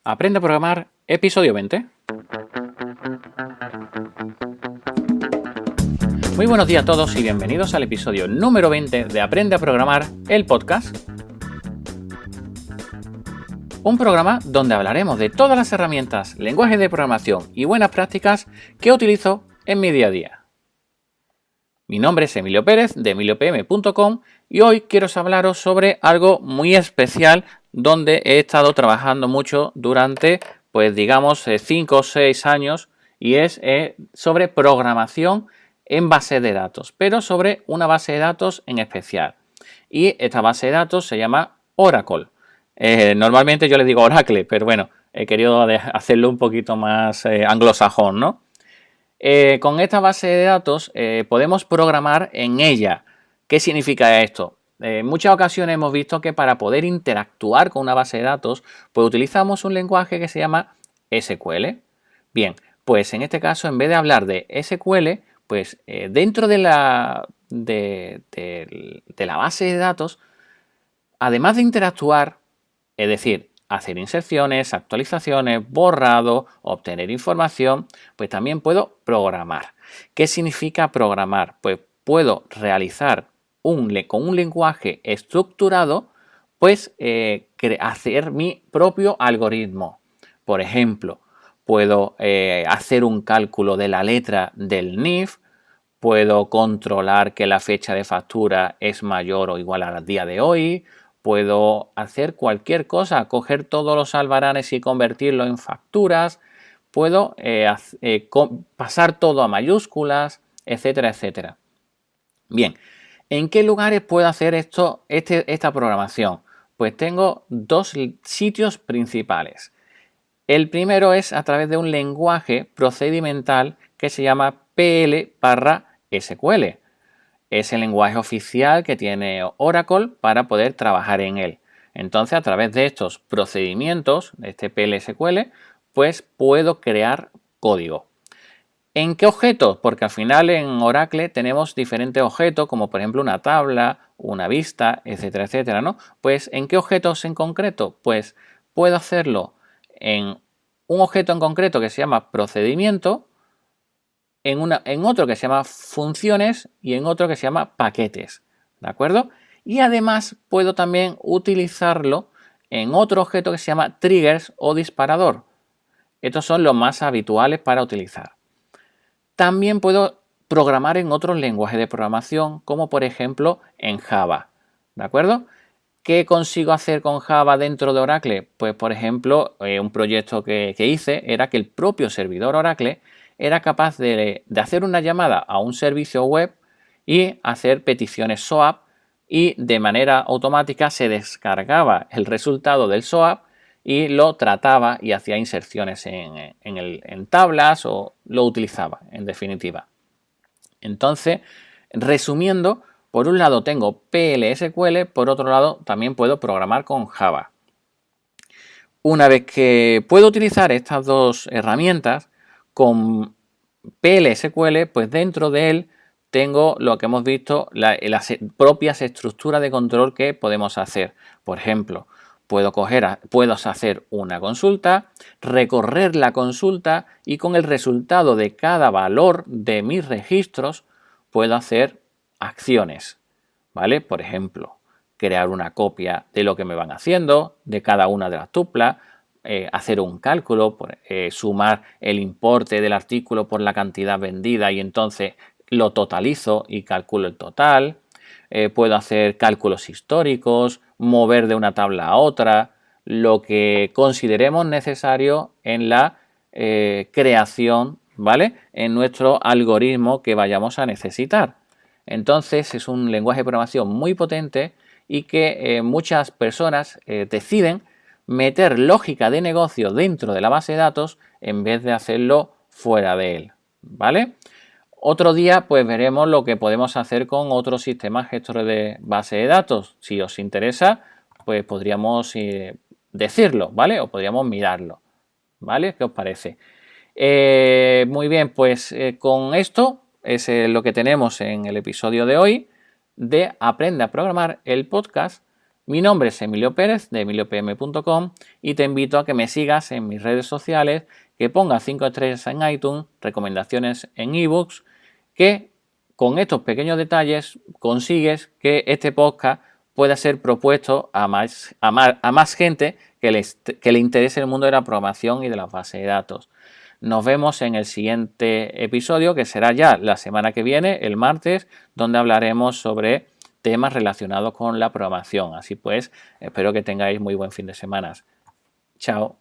Aprende a programar, episodio 20. Muy buenos días a todos y bienvenidos al episodio número 20 de Aprende a programar, el podcast. Un programa donde hablaremos de todas las herramientas, lenguajes de programación y buenas prácticas que utilizo en mi día a día. Mi nombre es Emilio Pérez de emiliopm.com y hoy quiero hablaros sobre algo muy especial donde he estado trabajando mucho durante, 5 o 6 años y es sobre programación en base de datos, pero sobre una base de datos en especial. Y esta base de datos se llama Oracle. Normalmente yo le digo Oracle, pero bueno, he querido hacerlo un poquito más anglosajón, ¿no? Con esta base de datos podemos programar en ella. ¿Qué significa esto? En muchas ocasiones hemos visto que para poder interactuar con una base de datos, pues utilizamos un lenguaje que se llama SQL. Bien, pues en este caso, en vez de hablar de SQL, pues dentro de la base de datos, además de interactuar, es decir, hacer inserciones, actualizaciones, borrado, obtener información, pues también puedo programar. ¿Qué significa programar? Pues puedo realizar con un lenguaje estructurado, pues hacer mi propio algoritmo. Por ejemplo, puedo hacer un cálculo de la letra del NIF, puedo controlar que la fecha de factura es mayor o igual al día de hoy, puedo hacer cualquier cosa, coger todos los albaranes y convertirlo en facturas, puedo pasar todo a mayúsculas, etcétera, etcétera. Bien, ¿en qué lugares puedo hacer esta programación? Pues tengo dos sitios principales. El primero es a través de un lenguaje procedimental que se llama PL/SQL. Es el lenguaje oficial que tiene Oracle para poder trabajar en él. Entonces, a través de estos procedimientos, de este PL/SQL, pues puedo crear código. ¿En qué objetos? Porque al final en Oracle tenemos diferentes objetos, como por ejemplo una tabla, una vista, etcétera, etcétera, ¿no? Pues ¿en qué objetos en concreto? Pues puedo hacerlo en un objeto en concreto que se llama procedimiento, en otro que se llama funciones y en otro que se llama paquetes, ¿de acuerdo? Y además puedo también utilizarlo en otro objeto que se llama triggers o disparador. Estos son los más habituales para utilizar. También puedo programar en otros lenguajes de programación, como por ejemplo en Java, ¿de acuerdo? ¿Qué consigo hacer con Java dentro de Oracle? Pues por ejemplo, un proyecto que hice era que el propio servidor Oracle era capaz de hacer una llamada a un servicio web y hacer peticiones SOAP y de manera automática se descargaba el resultado del SOAP y lo trataba y hacía inserciones en tablas o lo utilizaba, en definitiva. Entonces, resumiendo, por un lado tengo PL/SQL, por otro lado también puedo programar con Java. Una vez que puedo utilizar estas dos herramientas, con PL/SQL, pues dentro de él tengo lo que hemos visto, las propias estructuras de control que podemos hacer. Por ejemplo, puedo hacer una consulta, recorrer la consulta y con el resultado de cada valor de mis registros puedo hacer acciones, ¿vale? Por ejemplo, crear una copia de lo que me van haciendo, de cada una de las tuplas, hacer un cálculo, sumar el importe del artículo por la cantidad vendida y entonces lo totalizo y calculo el total. Puedo hacer cálculos históricos, mover de una tabla a otra, lo que consideremos necesario en la creación, ¿vale? En nuestro algoritmo que vayamos a necesitar. Entonces es un lenguaje de programación muy potente y que muchas personas deciden meter lógica de negocio dentro de la base de datos en vez de hacerlo fuera de él, ¿vale? Otro día pues veremos lo que podemos hacer con otros sistemas gestores de base de datos. Si os interesa, pues podríamos decirlo, ¿vale? O podríamos mirarlo, ¿vale? ¿Qué os parece? Muy bien, pues con esto es lo que tenemos en el episodio de hoy de Aprende a Programar, el podcast. Mi nombre es Emilio Pérez de emiliopm.com y te invito a que me sigas en mis redes sociales, que pongas 5 estrellas en iTunes, recomendaciones en ebooks, que con estos pequeños detalles consigues que este podcast pueda ser propuesto a más gente que le interese el mundo de la programación y de las bases de datos. Nos vemos en el siguiente episodio, que será ya la semana que viene, el martes, donde hablaremos sobre temas relacionados con la programación. Así pues, espero que tengáis muy buen fin de semana. Chao.